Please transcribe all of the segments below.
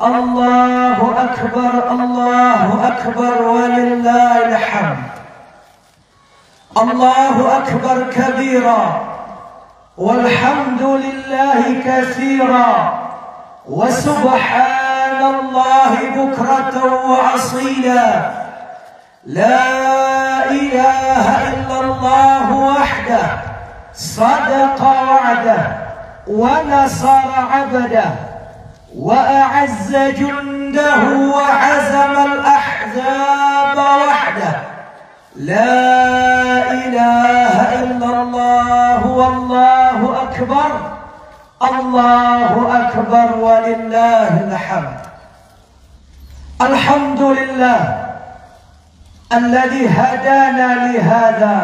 الله أكبر الله أكبر ولله الحمد. الله أكبر كبيرا والحمد لله كثيرا وسبحان الله بكرة وأصيلا. لا إله إلا الله وحده صدق وعده ونصر عبده وأعز جنده وعزم الأحزاب وحده. لا إله إلا الله والله أكبر. الله أكبر ولله الحمد. الحمد لله الذي هدانا لهذا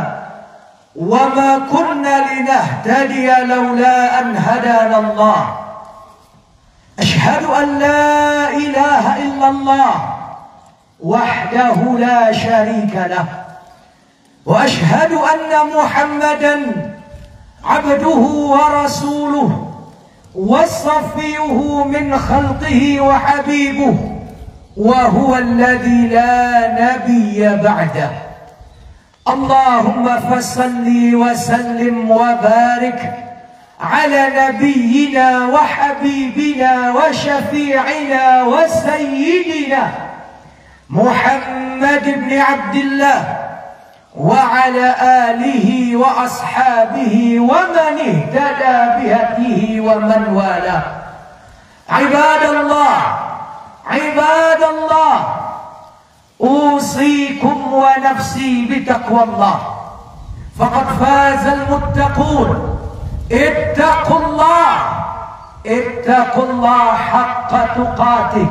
وما كنا لنهتدي لولا أن هدانا الله. أشهد أن لا إله إلا الله وحده لا شريك له وأشهد أن محمدا عبده ورسوله وصفيه من خلقه وحبيبه وهو الذي لا نبي بعده. اللهم فصل وسلم وبارك على نبينا وحبيبنا وشفيعنا وسيدنا محمد بن عبد الله وعلى آله وأصحابه ومن اهتدى بهديه ومن والاه. عباد الله عباد الله أوصيكم ونفسي بتقوى الله فقد فاز المتقون. اتقوا الله اتقوا الله حق تقاته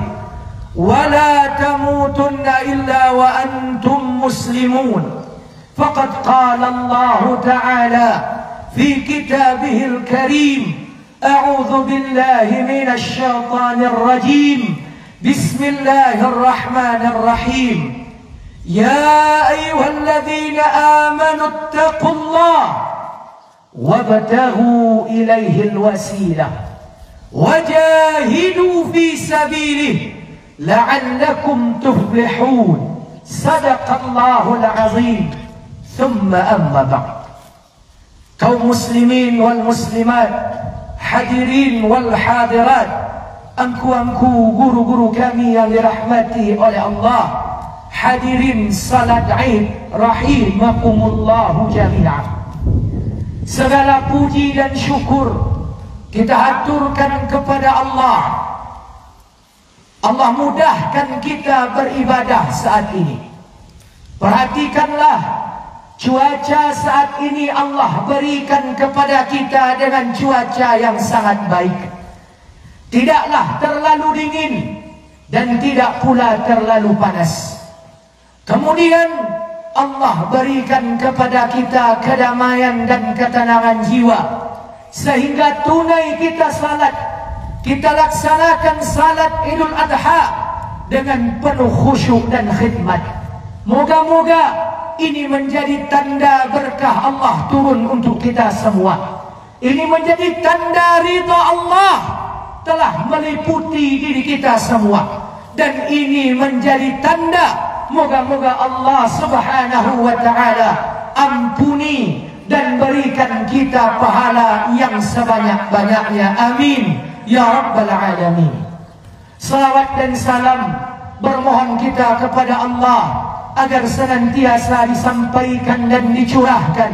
ولا تموتن إلا وأنتم مسلمون. فقد قال الله تعالى في كتابه الكريم: أعوذ بالله من الشيطان الرجيم. بسم الله الرحمن الرحيم. يا أيها الذين آمنوا اتقوا الله وابتغوا إليه الوسيلة وجاهدوا في سبيله لعلكم تفلحون. صدق الله العظيم. ثم أما بعد. Kaum muslimin wal muslimat, hadirin wal hadirat, angku-angku guru-guru kami yang dirahmati oleh Allah, hadirin salat Id rahimakumullahu jami'an. Segala puji dan syukur kita haturkan kepada Allah. Allah mudahkan kita beribadah saat ini. Perhatikanlah cuaca saat ini Allah berikan kepada kita dengan cuaca yang sangat baik. Tidaklah terlalu dingin dan tidak pula terlalu panas. Kemudian Allah berikan kepada kita kedamaian dan ketenangan jiwa sehingga tunai kita salat, kita laksanakan salat Idul Adha dengan penuh khusyuk dan khidmat. Moga-moga ini menjadi tanda berkah Allah turun untuk kita semua. Ini menjadi tanda ridha Allah telah meliputi diri kita semua. Dan ini menjadi tanda moga-moga Allah subhanahu wa ta'ala ampuni dan berikan kita pahala yang sebanyak-banyaknya. Amin ya rabbal alamin. Salawat dan salam bermohon kita kepada Allah agar senantiasa disampaikan dan dicurahkan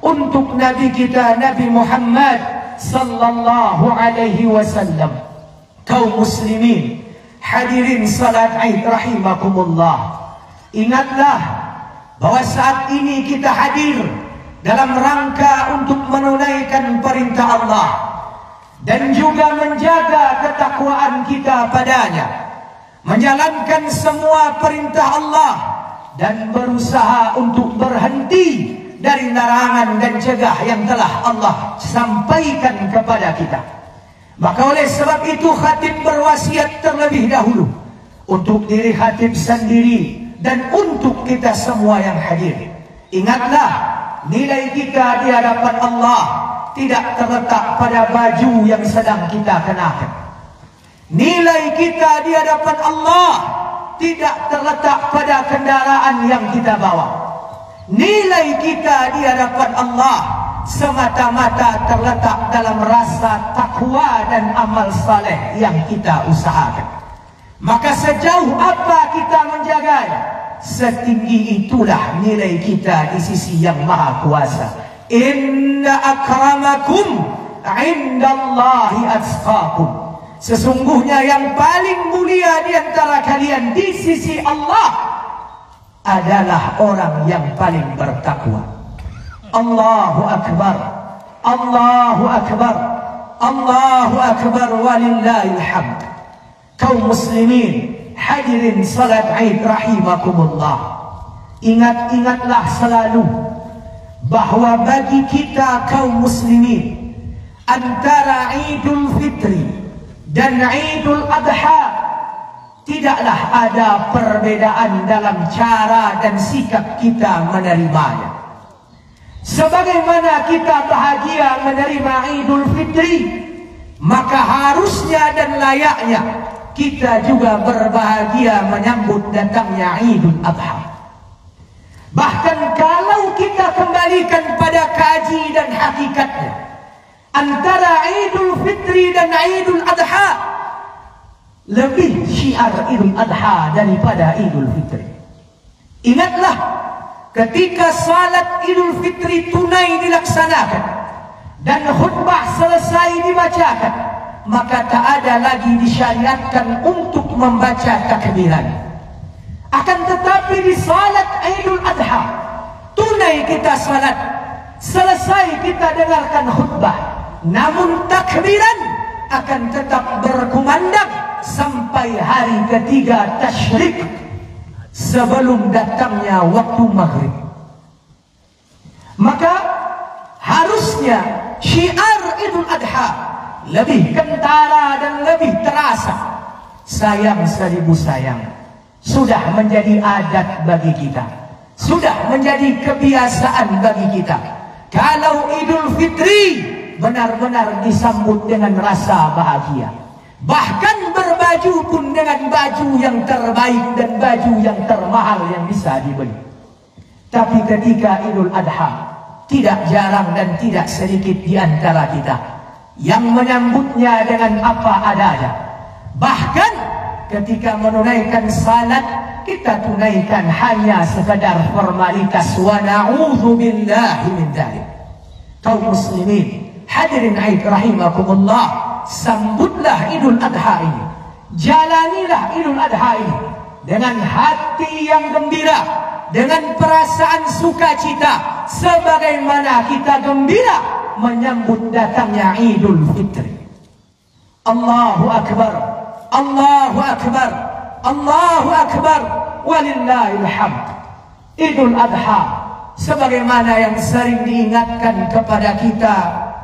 untuk Nabi kita Nabi Muhammad sallallahu alaihi wasallam. Kaum muslimin, hadirin salat Id rahimakumullah, ingatlah bahwa saat ini kita hadir dalam rangka untuk menunaikan perintah Allah dan juga menjaga ketakwaan kita padanya, menjalankan semua perintah Allah dan berusaha untuk berhenti dari larangan dan cegah yang telah Allah sampaikan kepada kita. Maka oleh sebab itu khatib berwasiat terlebih dahulu untuk diri khatib sendiri dan untuk kita semua yang hadir. Ingatlah, nilai kita di hadapan Allah tidak terletak pada baju yang sedang kita kenakan. Nilai kita di hadapan Allah tidak terletak pada kendaraan yang kita bawa. Nilai kita di hadapan Allah semata-mata terletak dalam rasa takwa dan amal saleh yang kita usahakan. Maka sejauh apa kita menjaganya, setinggi itulah nilai kita di sisi yang maha kuasa. Inna akramakum indallahi atqakum. Sesungguhnya yang paling mulia di antara kalian di sisi Allah adalah orang yang paling bertakwa. Allahu Akbar, Allahu Akbar, Allahu Akbar, walillahil hamd. Kaum muslimin hadirin salat Id rahimakumullah, ingat-ingatlah selalu bahwa bagi kita kaum muslimin antara Idul Fitri dan Idul Adha tidaklah ada perbedaan dalam cara dan sikap kita menerimanya. Sebagaimana kita bahagia menerima Idul Fitri, maka harusnya dan layaknya kita juga berbahagia menyambut datangnya Idul Adha. Bahkan kalau kita kembalikan pada kaji dan hakikatnya, antara Idul Fitri dan Idul Adha lebih syiar Idul Adha daripada Idul Fitri. Ingatlah ketika salat Idul Fitri tunai dilaksanakan dan khutbah selesai dibacakan, maka tak ada lagi disyariatkan untuk membaca takbiran. Akan tetapi di salat Idul Adha tunai kita salat, selesai kita dengarkan khutbah, namun takbiran akan tetap berkumandang sampai hari ketiga tasyrik sebelum datangnya waktu maghrib. Maka harusnya syiar Idul Adha lebih kentara dan lebih terasa. Sayang seribu sayang, sudah menjadi adat bagi kita, sudah menjadi kebiasaan bagi kita. Kalau Idul Fitri benar-benar disambut dengan rasa bahagia, bahkan berbaju pun dengan baju yang terbaik dan baju yang termahal yang bisa dibeli. Tapi ketika Idul Adha, tidak jarang dan tidak sedikit di antara kita yang menyambutnya dengan apa adanya. Bahkan ketika menunaikan salat, kita tunaikan hanya sekadar formalitas. Wa na'udzubillahi min dzalik. Kaum muslimin hadirin Id rahimakumullah, sambutlah Idul Adha ini, jalanilah Idul Adha ini dengan hati yang gembira, dengan perasaan sukacita, sebagaimana kita gembira menyambut datangnya Idul Fitri. Allahu Akbar, Allahu Akbar, Allahu Akbar, walillahil hamd. Idul Adha sebagaimana yang sering diingatkan kepada kita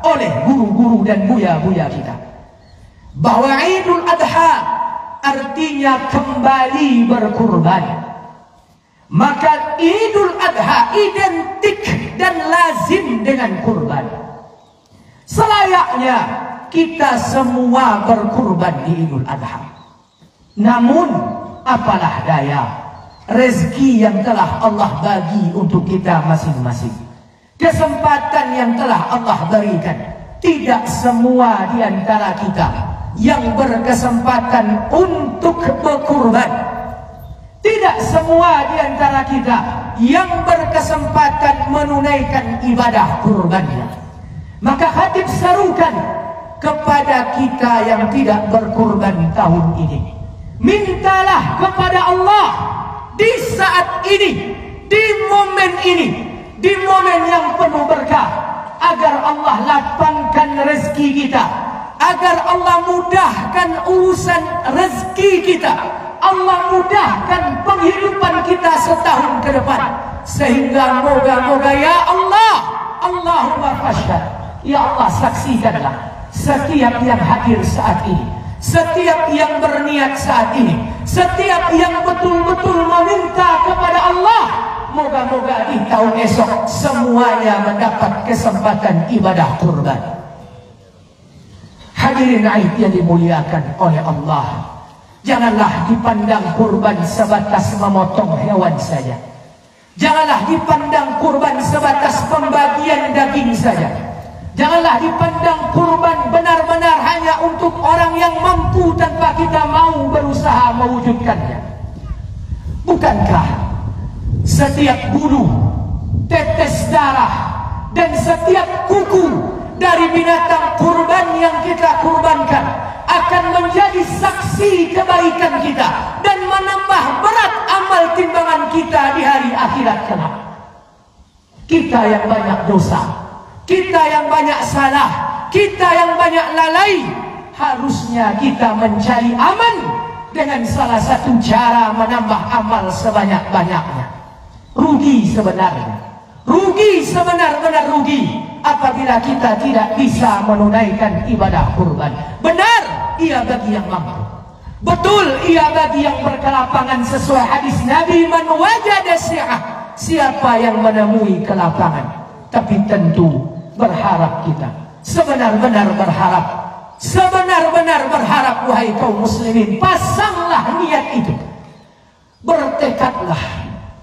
oleh guru-guru dan buya-buya kita, bahwa Idul Adha artinya kembali berkurban. Maka Idul Adha identik dan lazim dengan kurban. Selayaknya kita semua berkurban di Idul Adha. Namun apalah daya, rezeki yang telah Allah bagi untuk kita masing-masing, kesempatan yang telah Allah berikan, tidak semua di antara kita yang berkesempatan untuk berkurban. Tidak semua di antara kita yang berkesempatan menunaikan ibadah kurbannya. Maka khatib serukan kepada kita yang tidak berkurban tahun ini, mintalah kepada Allah di saat ini, di momen ini, di momen yang penuh berkah, agar Allah lapangkan rezeki kita, agar Allah mudahkan urusan rezeki kita, Allah mudahkan penghidupan kita setahun ke depan, sehingga moga-moga ya Allah, Allahumma fashhad, ya Allah saksikanlah setiap yang hadir saat ini, setiap yang berniat saat ini, setiap yang betul-betul meminta kepada Allah, moga-moga di tahun esok semuanya mendapat kesempatan ibadah kurban. Hadirin yang dimuliakan oleh Allah, janganlah dipandang kurban sebatas memotong hewan saja. Janganlah dipandang kurban sebatas pembagian daging saja. Janganlah dipandang kurban benar-benar hanya untuk orang yang mampu tanpa kita mau berusaha mewujudkannya. Bukankah setiap bulu, tetes darah, dan setiap kuku dari binatang kurban yang kita kurbankan akan menjadi saksi kebaikan kita dan menambah berat amal timbangan kita di hari akhirat kelak. Kita yang banyak dosa, kita yang banyak salah, kita yang banyak lalai, harusnya kita mencari aman dengan salah satu cara menambah amal sebanyak-banyaknya. Rugi sebenarnya, rugi sebenar-benar rugi apabila kita tidak bisa menunaikan ibadah kurban. Benar, ia bagi yang mampu. Betul, ia bagi yang berkelapangan sesuai hadis Nabi, man wajada syi'ah, siapa yang menemui kelapangan. Tapi tentu berharap kita, sebenar-benar berharap, sebenar-benar berharap, wahai kaum muslimin, pasanglah niat itu. Bertekadlah,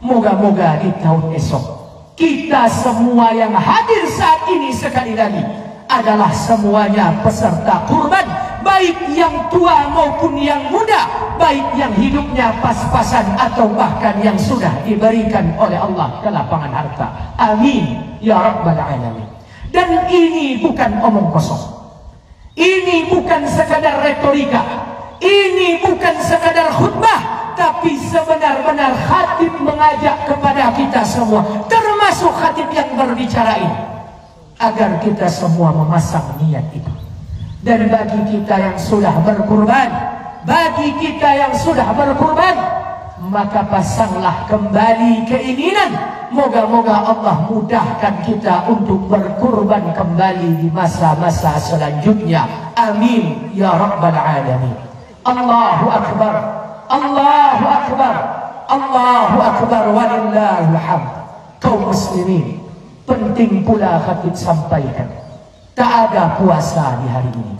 moga-moga di tahun esok kita semua yang hadir saat ini sekali lagi adalah semuanya peserta kurban, baik yang tua maupun yang muda, baik yang hidupnya pas-pasan atau bahkan yang sudah diberikan oleh Allah kelapangan harta. Amin ya rabbal alamin. Dan ini bukan omong kosong, ini bukan sekadar retorika, ini bukan sekadar khutbah, tapi sebenar-benar khatib mengajak kepada kita semua, termasuk khatib yang berbicara ini, agar kita semua memasang niat itu. Dan bagi kita yang sudah berkurban, bagi kita yang sudah berkurban, maka pasanglah kembali keinginan, moga-moga Allah mudahkan kita untuk berkurban kembali di masa-masa selanjutnya. Amin ya rabbal alamin. Allahu akbar, Allahu akbar, Allahu akbar, walillahil hamd. Kaum muslimin, penting pula khatib sampaikan, tak ada puasa di hari ini.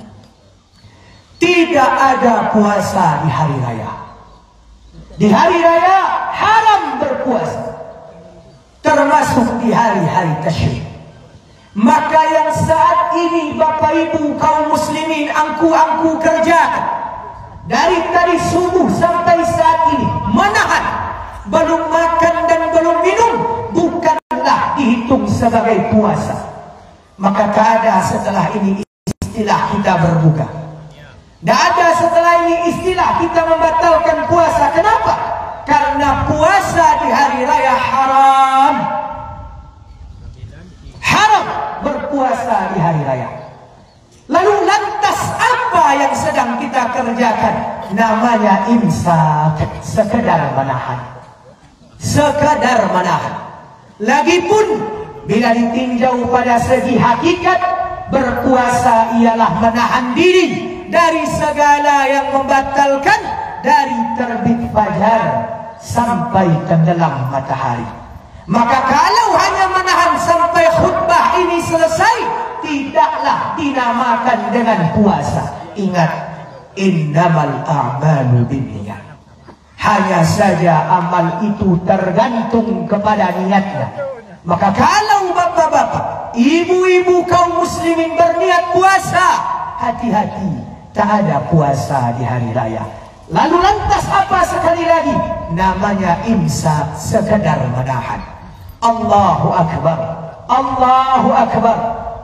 Tidak ada puasa di hari raya. Di hari raya haram berpuasa, termasuk di hari-hari tasyrik. Maka yang saat ini Bapak Ibu kaum muslimin angku-angku kerjakan, dari tadi subuh sampai saat ini, menahan, belum makan dan belum minum, bukanlah dihitung sebagai puasa. Maka tak ada setelah ini istilah kita berbuka, tak ada setelah ini istilah kita membatalkan puasa. Kenapa? Karena puasa di hari raya haram. Haram berpuasa di hari raya. Lalu lantas apa yang sedang kita kerjakan? Namanya imsak, sekedar menahan. Sekadar menahan. Lagipun bila ditinjau pada segi hakikat, berpuasa ialah menahan diri dari segala yang membatalkan, dari terbit fajar sampai tenggelam matahari. Maka kalau hanya menahan sampai khutbah ini selesai, tidaklah dinamakan dengan puasa. Ingat, innamal a'malu binniyat. Hanya saja amal itu tergantung kepada niatnya. Maka kalau bapak-bapak, ibu-ibu kaum muslimin berniat puasa, hati-hati, tak ada puasa di hari raya. Lalu lantas apa sekali lagi? Namanya imsak, sekedar menahan. Allahu akbar, Allahu akbar,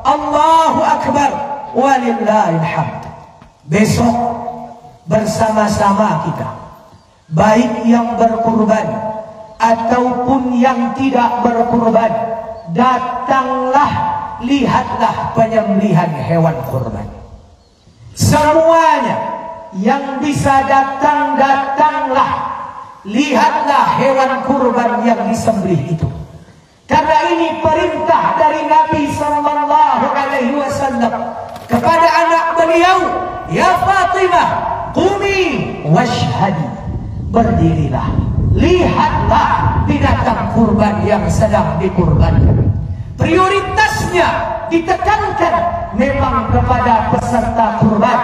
Allahu akbar, walillahil hamd. Besok bersama-sama kita, baik yang berkurban ataupun yang tidak berkurban, datanglah, lihatlah penyembelihan hewan kurban. Semuanya yang bisa datang, datanglah, lihatlah hewan kurban yang disembelih itu. Karena ini perintah dari Nabi sallallahu alaihi wasallam kepada anak beliau, ya Fatimah, qumi washhadi, berdirilah, lihatlah binatang kurban yang sedang dikurbankan. Prioritasnya ditekankan memang kepada peserta kurban,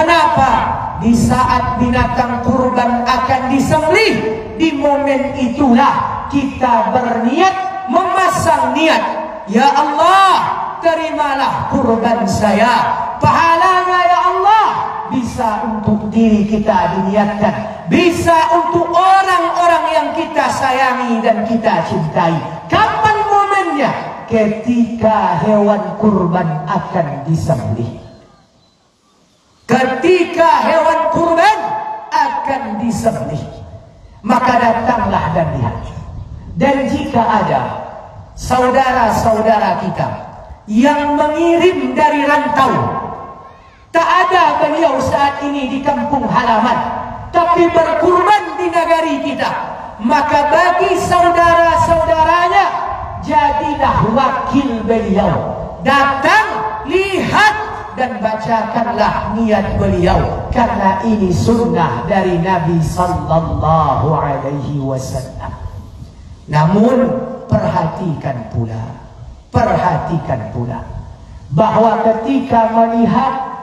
Kenapa? Di saat binatang kurban akan disembelih, di momen itulah kita berniat, memasang niat, ya Allah, terimalah kurban saya, pahalanya ya Allah bisa untuk diri kita diniatkan, bisa untuk orang-orang yang kita sayangi dan kita cintai. Kapan momennya? Ketika hewan kurban akan disembelih. Ketika hewan kurban akan disembelih, maka datanglah dan lihat. Dan jika ada saudara-saudara kita yang mengirim dari rantau, tak ada beliau saat ini di kampung halaman, tapi berkurban di negari kita, maka bagi saudara-saudaranya jadilah wakil beliau. Datang, lihat, dan bacakanlah niat beliau, karena ini sunnah dari Nabi sallallahu alaihi wasallam. Namun perhatikan pula bahwa ketika melihat,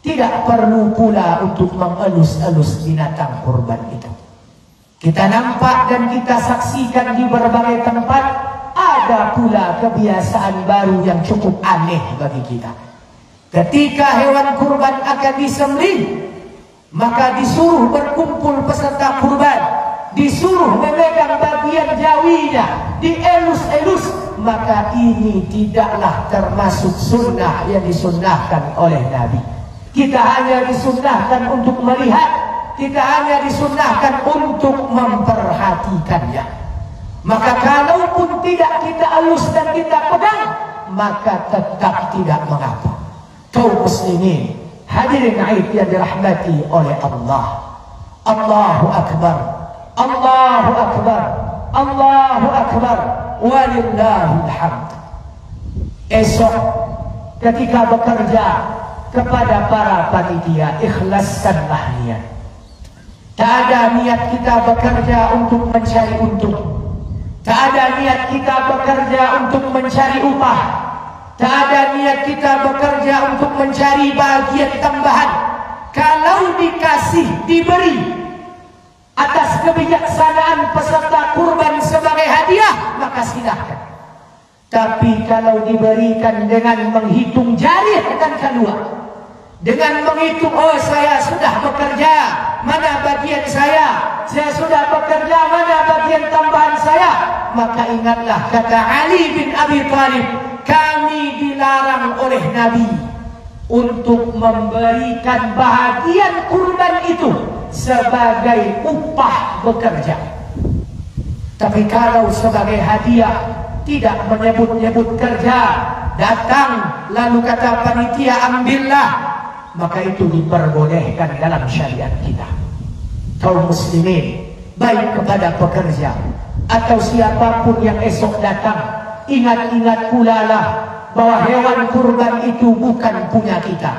tidak perlu pula untuk mengelus-elus binatang kurban itu. Kita nampak dan kita saksikan di berbagai tempat, ada pula kebiasaan baru yang cukup aneh bagi kita. Ketika hewan kurban akan disembelih, maka disuruh berkumpul peserta kurban, disuruh memegang bagian jawinya, dielus-elus. Maka ini tidaklah termasuk sunnah yang disunnahkan oleh Nabi. Kita hanya disunnahkan untuk melihat, kita hanya disunnahkan untuk memperhatikannya. Maka kalaupun tidak kita elus dan kita pegang, maka tetap tidak mengapa. Kaum muslimin, hadirin Aid yang dirahmati oleh Allah. Allahu Akbar, Allahu Akbar, Allahu Akbar, walillahil hamd. Esok ketika bekerja kepada para panitia, ikhlaskanlah niat. Tak ada niat kita bekerja untuk mencari untung, tak ada niat kita bekerja untuk mencari upah, tak ada niat kita bekerja untuk mencari bagian tambahan. Kalau dikasih, diberi atas kebijaksanaan peserta kurban sebagai hadiah, maka silahkan. Tapi kalau diberikan dengan menghitung jari dan kedua, dengan menghitung, oh saya sudah bekerja, mana bagian saya sudah bekerja, mana bagian tambahan saya, maka ingatlah kata Ali bin Abi Thalib, kami dilarang oleh Nabi untuk memberikan bahagian kurban itu sebagai upah bekerja. Tapi kalau sebagai hadiah, tidak menyebut-nyebut kerja, datang lalu kata panitia ambillah, maka itu diperbolehkan dalam syariat kita. Kaum muslimin, baik kepada pekerja atau siapapun yang esok datang, ingat-ingat pula lah bahwa hewan kurban itu bukan punya kita.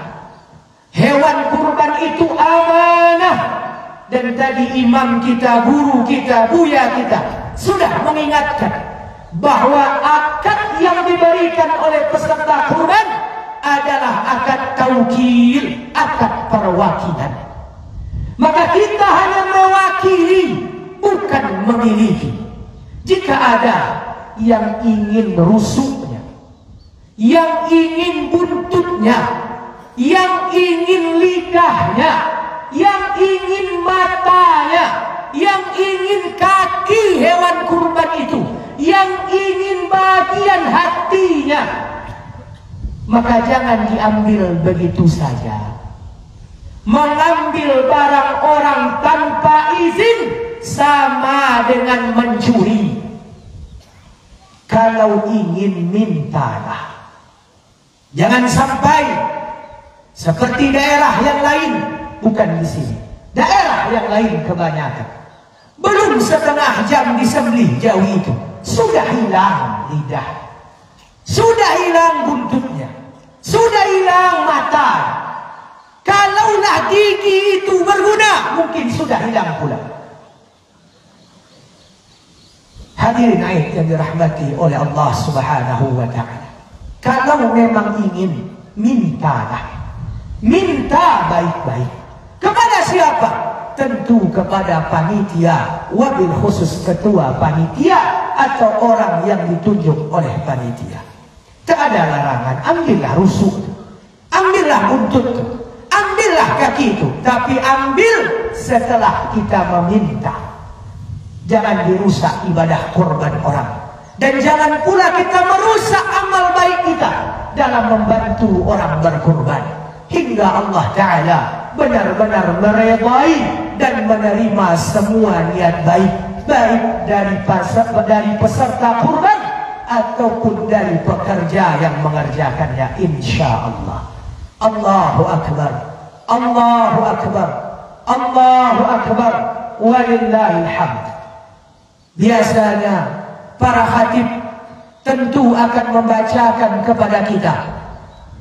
Hewan kurban itu amanah. Dan tadi imam kita, guru kita, buya kita sudah mengingatkan bahwa akad yang diberikan oleh peserta kurban adalah akad taukil, akad perwakilan. Maka kita hanya mewakili, bukan memiliki. Jika ada yang ingin rusuknya, yang ingin buntutnya, yang ingin lidahnya, yang ingin matanya, yang ingin kaki hewan kurban itu, yang ingin bagian hatinya, maka jangan diambil begitu saja. Mengambil barang orang tanpa izin sama dengan mencuri. Kalau ingin, mintalah. Jangan sampai seperti daerah yang lain, bukan di sini, daerah yang lain kebanyakan, belum setengah jam disembelih jawi itu, sudah hilang lidah, sudah hilang buntutnya, sudah hilang mata. Kalaulah gigi itu berguna, mungkin sudah hilang pula. Hadirin Aid yang dirahmati oleh Allah Subhanahu wa ta'ala, kalau memang ingin, mintalah. Minta baik-baik. Kepada siapa? Tentu kepada panitia, wabil khusus ketua panitia atau orang yang ditunjuk oleh panitia. Tak ada larangan, ambillah rusuk, ambillah buntut, ambillah kaki itu, tapi ambil setelah kita meminta. Jangan dirusak ibadah korban orang, dan jangan pula kita merusak amal baik kita dalam membantu orang berkorban, hingga Allah Ta'ala benar-benar meredai dan menerima semua niat baik, baik dari peserta kurban ataupun dari pekerja yang mengerjakannya, insya Allah. Allahu Akbar, Allahu Akbar, Allahu Akbar, walillahil hamd. Biasanya para khatib tentu akan membacakan kepada kita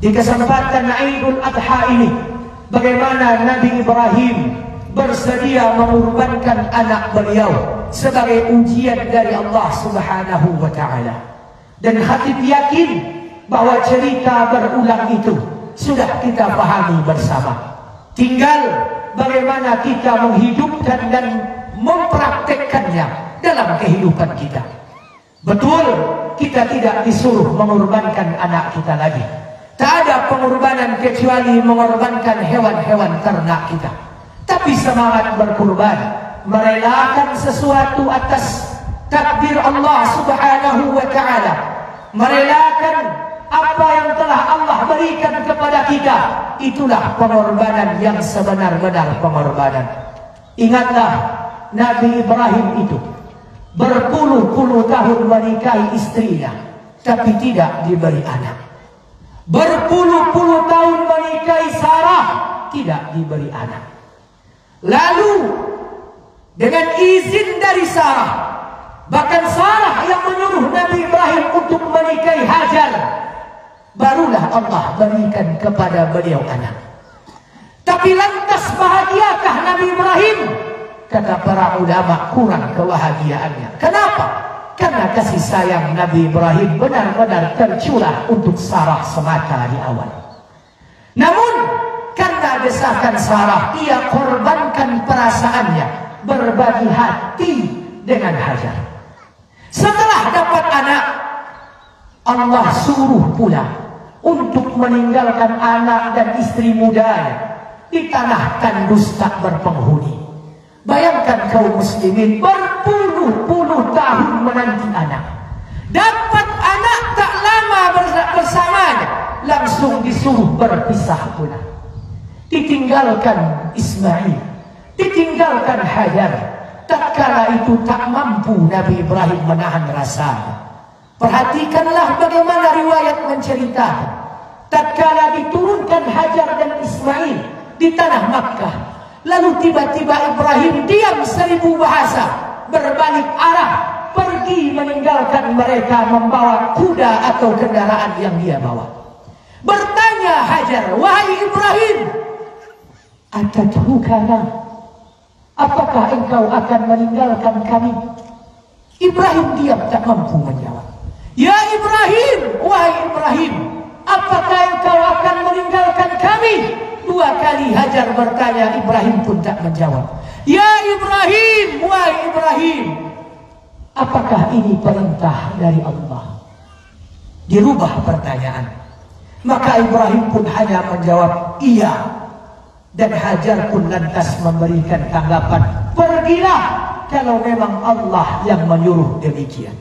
di kesempatan Idul Adha ini bagaimana Nabi Ibrahim bersedia mengorbankan anak beliau sebagai ujian dari Allah Subhanahu wa Ta'ala. Dan khatib yakin bahwa cerita berulang itu sudah kita pahami bersama. Tinggal bagaimana kita menghidupkan dan mempraktekkannya dalam kehidupan kita. Betul, kita tidak disuruh mengorbankan anak kita lagi. Tak ada pengorbanan kecuali mengorbankan hewan-hewan ternak kita. Tapi semangat berkorban, merelakan sesuatu atas takdir Allah Subhanahu wa Ta'ala, merelakan apa yang telah Allah berikan kepada kita, itulah pengorbanan yang sebenar-benar pengorbanan. Ingatlah, Nabi Ibrahim itu berpuluh-puluh tahun menikahi istrinya, tapi tidak diberi anak. Berpuluh-puluh tahun menikahi Sarah, tidak diberi anak. Lalu dengan izin dari Sarah, bahkan Sarah yang menyuruh Nabi Ibrahim untuk menikahi Hajar, barulah Allah berikan kepada beliau anak. Tapi lantas bahagiakah Nabi Ibrahim? Kata para ulama, kurang kebahagiaannya. Kenapa? Karena kasih sayang Nabi Ibrahim benar-benar tercurah untuk Sarah semata di awal. Namun karena desakan Sarah, ia korbankan perasaannya, berbagi hati dengan Hajar. Setelah dapat anak, Allah suruh pula untuk meninggalkan anak dan istri mudanya di tanah tandus tak berpenghuni. Bayangkan kaum muslimin berpuluh-puluh tahun menanti anak, dapat anak tak lama bersamanya, langsung disuruh berpisah pula. Ditinggalkan Ismail, ditinggalkan Hajar. Tatkala itu tak mampu Nabi Ibrahim menahan rasanya. Perhatikanlah bagaimana riwayat menceritakan. Tatkala diturunkan Hajar dan Ismail di tanah Makkah, lalu tiba-tiba Ibrahim diam 1000 bahasa, berbalik arah, pergi meninggalkan mereka membawa kuda atau kendaraan yang dia bawa. Bertanya Hajar, wahai Ibrahim, atatrukana, apakah engkau akan meninggalkan kami? Ibrahim diam, tak mampu menjawab. Ya Ibrahim, wahai Ibrahim, apakah engkau akan meninggalkan kami? 2 kali Hajar bertanya, Ibrahim pun tak menjawab. Ya Ibrahim, wahai Ibrahim, apakah ini perintah dari Allah? Dirubah pertanyaan. Maka Ibrahim pun hanya menjawab iya. Dan Hajar pun lantas memberikan tanggapan, pergilah kalau memang Allah yang menyuruh demikian.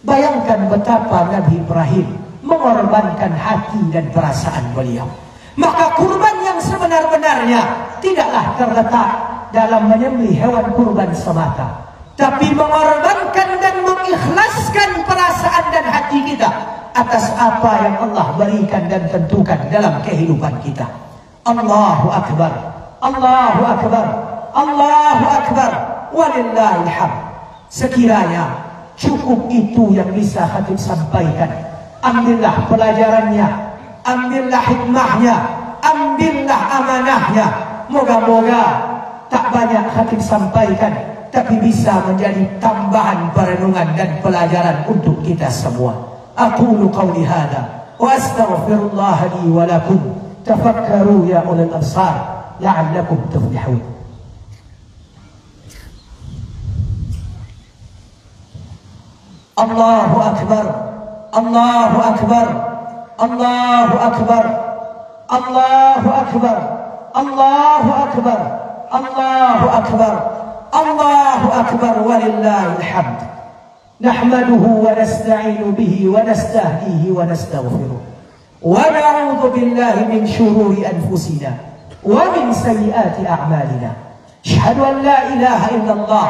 Bayangkan betapa Nabi Ibrahim mengorbankan hati dan perasaan beliau. Maka kurban yang sebenar-benarnya tidaklah terletak dalam menyembelih hewan kurban semata, tapi mengorbankan dan mengikhlaskan perasaan dan hati kita atas apa yang Allah berikan dan tentukan dalam kehidupan kita. Allahu Akbar, Allahu Akbar, Allahu Akbar, walillahil hamd. Sekiranya cukup itu yang bisa khatib sampaikan, ambillah pelajarannya, ambillah hikmahnya, ambillah amanahnya. Moga-moga tak banyak khatib sampaikan, tapi bisa menjadi tambahan perenungan dan pelajaran untuk kita semua. Aqulu qawli hadha wa astaghfirullah li wa lakum. tafakkaru ya ulil absar la'allakum tuflihun. Allahu akbar, Allahu akbar, Allahu akbar, Allahu akbar, Allahu akbar, Allahu akbar, Allahu akbar, walillahil hamd. Nahmaduhu wa nasta'inu bihi wa nastahdihi wa nastaghfiruh. Wa na'udzu billahi min shururi anfusina wa min sayyiati a'malina. Asyhadu an la ilaha illallah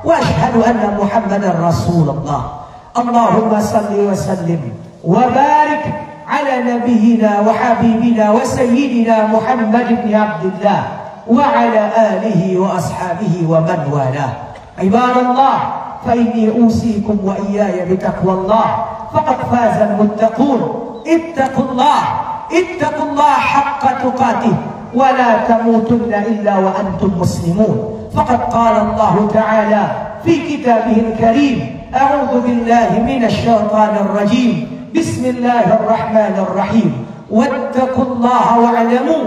wa asyhadu anna Muhammadar Rasulullah. Allahumma salli wa sallim wa barik ala nabiyyina wa habibina wa sayyidina Muhammad ibn Abdullah wa ala alihi wa ashabihi wa man walah. Ibadallah, fa inni usikum wa iyaya bitaqwallah faqad faza al-muttaqun. Ittaqullah, ittaqullah haqqa tuqatih wa la tamutunna illa wa antum muslimun. Faqad qala Allah ta'ala fi kitabihil karim, a'udzu billahi minasy syaithanir rajim. Bismillahir rahmanir rahim. Wattaqullaha wa'lamu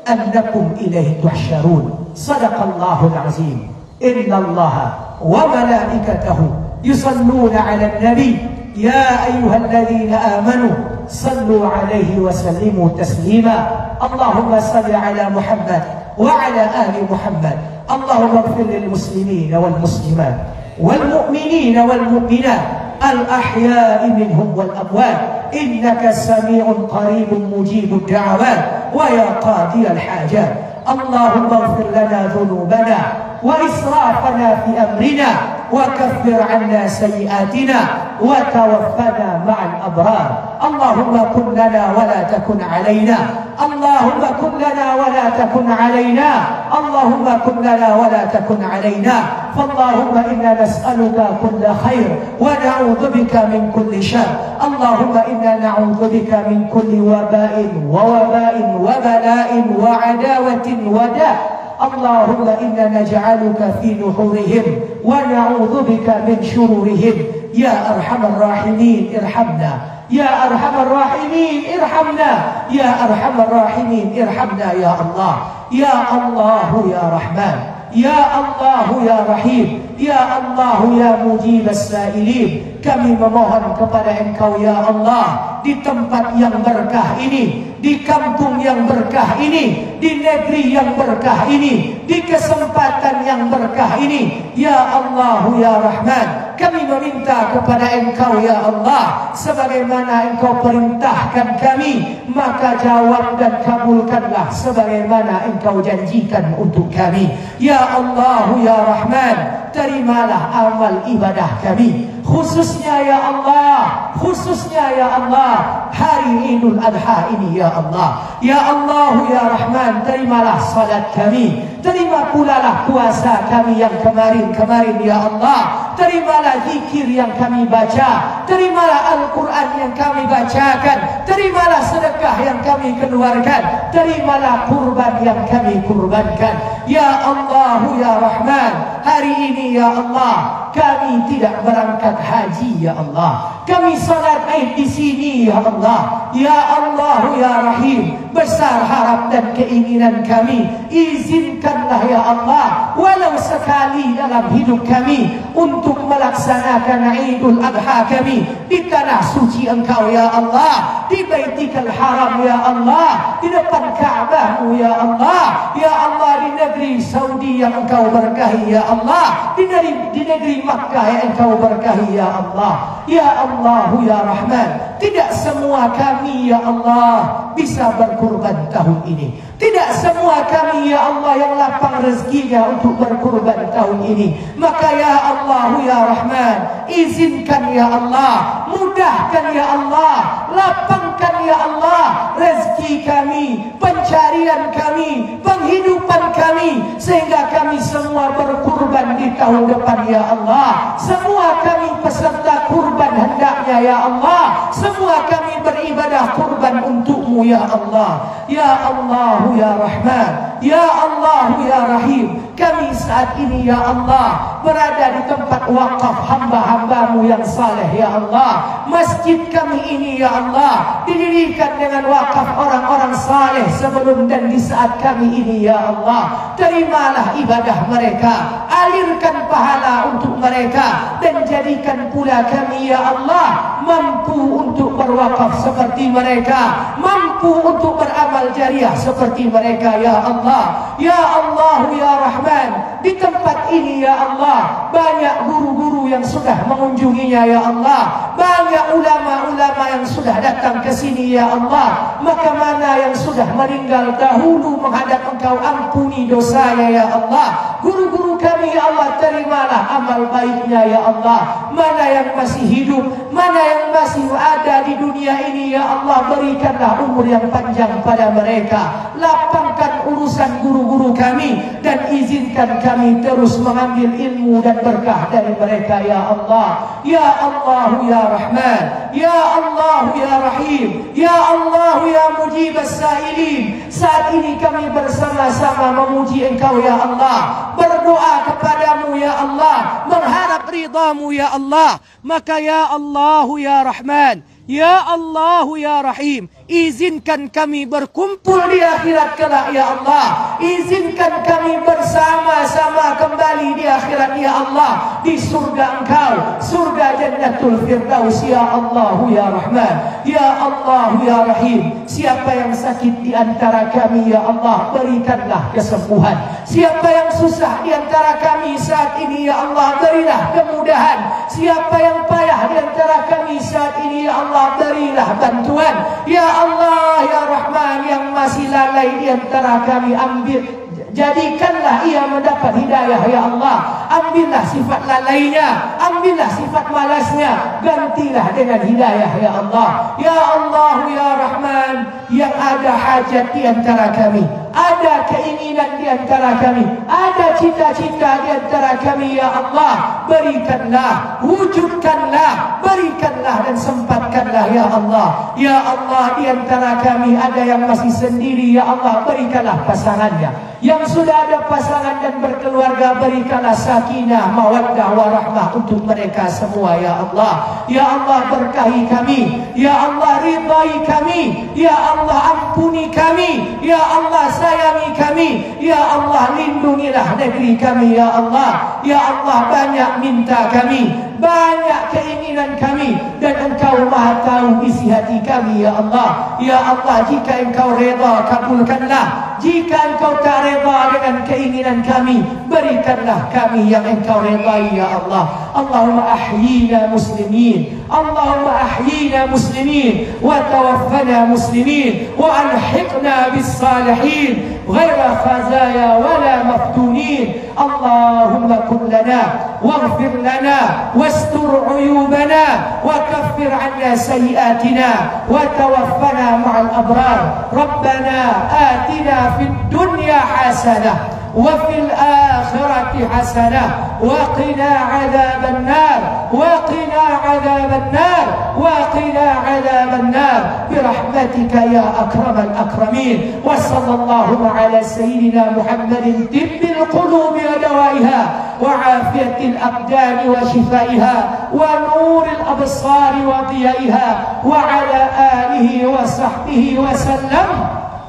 annakum ilaihi tuhsyarun. Shadaqallahul azim. Innallaha wa malaikatahu yusalluna 'alan nabi ya ayyuhalladzina amanu sallu 'alaihi wa sallimu taslima. Allahumma salli 'ala Muhammad wa 'ala ali Muhammad. Allahumma ighfir lil muslimina wal muslimat wal mu'minina wal mu'minat الأحياء منهم والأموات إنك سميع قريب مجيب الدعوات ويا قاضي الحاجات. اللهم اغفر لنا ذنوبنا وإسرافنا في أمرنا وكفر عنا سيئاتنا وتوفنا مع الأبرار. اللهم كن لنا ولا تكن علينا. اللهم كن لنا ولا تكن علينا. اللهم كن لنا ولا تكن علينا. فاللهم إنا نسألك كل خير ونعوذ بك من كل شر. اللهم إنا نعوذ بك من كل وباء ووباء وبلاء وعداوة وداء. اللهم إنا نجعلك في نحورهم ونعوذ بك من شرورهم. يا أرحم الراحمين ارحمنا. يا أرحم الراحمين ارحمنا. يا أرحم الراحمين ارحمنا يا الله. يا الله يا رحمن. يا الله يا رحيم. يا الله يا مجيب السائلين. Kami memohon kepada Engkau ya Allah, di tempat yang berkah ini, di kampung yang berkah ini, di negeri yang berkah ini, di kesempatan yang berkah ini, ya Allah ya Rahman, kami meminta kepada Engkau ya Allah, sebagaimana Engkau perintahkan kami, maka jawab dan kabulkanlah sebagaimana Engkau janjikan untuk kami. Ya Allah ya Rahman, terimalah amal ibadah kami, khususnya ya Allah, khususnya ya Allah hari Idul Adha ini ya Allah. Ya Allah ya Rahman, terimalah salat kami, terima pula lah puasa kami yang kemarin ya Allah. Terimalah zikir yang kami baca, terimalah Al-Quran yang kami bacakan, terimalah sedekah yang kami keluarkan, terimalah kurban yang kami kurbankan. Ya Allah ya Rahman, hari ini ya Allah kami tidak berangkat haji ya Allah, kami salat Id di sini ya Allah. Ya Allah ya Rahim, besar harap dan keinginan kami, izinkanlah ya Allah walau sekali dalam hidup kami untuk melaksanakan Idul Adha kami di tanah suci Engkau ya Allah, di Baitikal Haram ya Allah, di depan Ka'bahmu ya Allah. Ya Allah, di negeri Saudi yang Engkau berkahi ya Allah, di negeri Makkah yang Engkau berkahi ya Allah. Ya Allah ya Rahman, tidak semua kami ya Allah bisa berkurban tahun ini. Tidak semua kami ya Allah yang lapang rezekinya untuk berkurban tahun ini. Maka ya Allah ya Rahman, izinkan ya Allah, mudahkan ya Allah, lapangkan ya Allah rezeki kami, pencarian kami, penghidupan kami, sehingga kami semua berkurban di tahun depan ya Allah. Semua kami peserta kurban hendaknya ya Allah, semua kami beribadah kurban untukmu ya Allah. Ya Allah ya Rahman, Ya Allah ya Rahim, kami saat ini ya Allah berada di tempat wakaf hamba-hambamu yang saleh ya Allah. Masjid kami ini ya Allah didirikan dengan wakaf orang-orang saleh sebelum dan di saat kami ini ya Allah. Terimalah ibadah mereka, alirkan pahala untuk mereka, dan jadikan pula kami ya Allah mampu untuk berwakaf seperti mereka, mampu untuk beramal jariah seperti mereka ya Allah. Ya Allah ya Rahman, di tempat ini ya Allah banyak guru-guru yang sudah mengunjunginya ya Allah, banyak ulama-ulama yang sudah datang ke sini ya Allah. Maka mana yang sudah meninggal dahulu menghadap Engkau, ampuni dosanya ya Allah. Guru-guru kami ya Allah, terimalah amal baiknya ya Allah. Mana yang masih hidup, mana yang masih ada di dunia ini ya Allah, berikanlah umur yang panjang pada mereka. Lapangkan urusan guru-guru kami dan izinkan kami terus mengambil ilmu dan berkah dari mereka ya Allah. Ya Allah ya Rahman, ya Allah ya Rahim, ya Allah ya Mujib as-Sa'ilin. Saat ini kami bersama-sama memuji Engkau ya Allah, berdoa kepadamu ya Allah, mengharap ridhamu ya Allah. Maka ya Allah ya Rahman, ya Allah ya Rahim, izinkan kami berkumpul di akhirat kelak ya Allah. Izinkan kami bersama-sama kembali di akhirat ya Allah, di surga Engkau, surga Jannatul Firdaus ya Allah ya Rahman, ya Allah ya Rahim. Siapa yang sakit di antara kami ya Allah, berikanlah kesembuhan. Siapa yang susah di antara kami saat ini ya Allah, berilah kemudahan. Siapa yang payah di antara kami saat ini ya Allah, berilah bantuan. Ya Allah ya Rahman, yang masih lalai di antara kami, ambil, jadikanlah ia mendapat hidayah ya Allah. Ambillah sifat lalainya, ambillah sifat malasnya, gantilah dengan hidayah ya Allah. Ya Allah ya Rahman, yang ada hajat di antara kami, ada keinginan di antara kami, ada cita-cita di antara kami ya Allah, berikanlah, wujudkanlah, berikanlah dan sempatkanlah ya Allah. Ya Allah, di antara kami ada yang masih sendiri ya Allah, berikanlah pasangannya. Yang sudah ada pasangan dan berkeluarga, berikanlah sakinah, mawaddah, warahmah untuk mereka semua ya Allah. Ya Allah, berkahi kami, ya Allah, ridai kami, ya Allah, ampuni kami, ya Allah, sayangi kami, ya Allah, lindungilah negeri kami ya Allah. Ya Allah, banyak minta kami, banyak keinginan kami, dan Engkau Maha tahu isi hati kami ya Allah. Ya Allah, jika Engkau reda, kabulkanlah. Jika Engkau tak reda dengan keinginan kami, berikanlah kami yang Engkau redai ya Allah. Allahumma ahyina muslimin, Allahumma ahyina muslimin, wa tawaffana muslimin, wa alhiqna bis salihin, ghaira khazaya wala maftunin. Allahumma kun lana, waghfir lana, wastur uyubana, wa kaffir anna sayiatina, wa tawaffana ma'al abrar. Rabbana atina fid dunya hasanah وفي الآخرة حسنة وقنا عذاب النار وقنا عذاب النار وقنا عذاب النار برحمتك يا أكرم الأكرمين. وصلى الله على سيدنا محمد طب القلوب ودوائها وعافية الأبدان وشفائها ونور الأبصار وضيائها وعلى آله وصحبه وسلم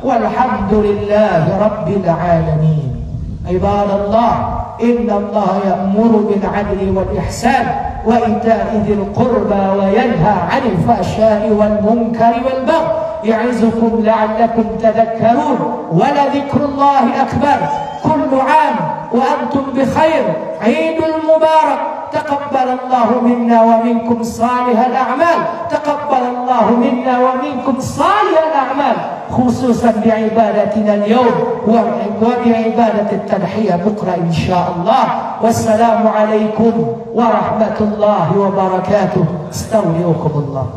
والحمد لله رب العالمين. عباد الله، إن الله يأمر بالعدل والإحسان وإيتاء ذي القربى وينهى عن الفحشاء والمنكر والبغي يعظكم لعلكم تذكرون. ولذكر الله أكبر. كل عام وأنتم بخير، عيد المبارك. تقبل الله منا ومنكم صالح الأعمال، تقبل الله منا ومنكم صالح الأعمال، خصوصا بعبادتنا اليوم وبعبادة التضحية بكرة إن شاء الله. والسلام عليكم ورحمة الله وبركاته. استودعكم الله.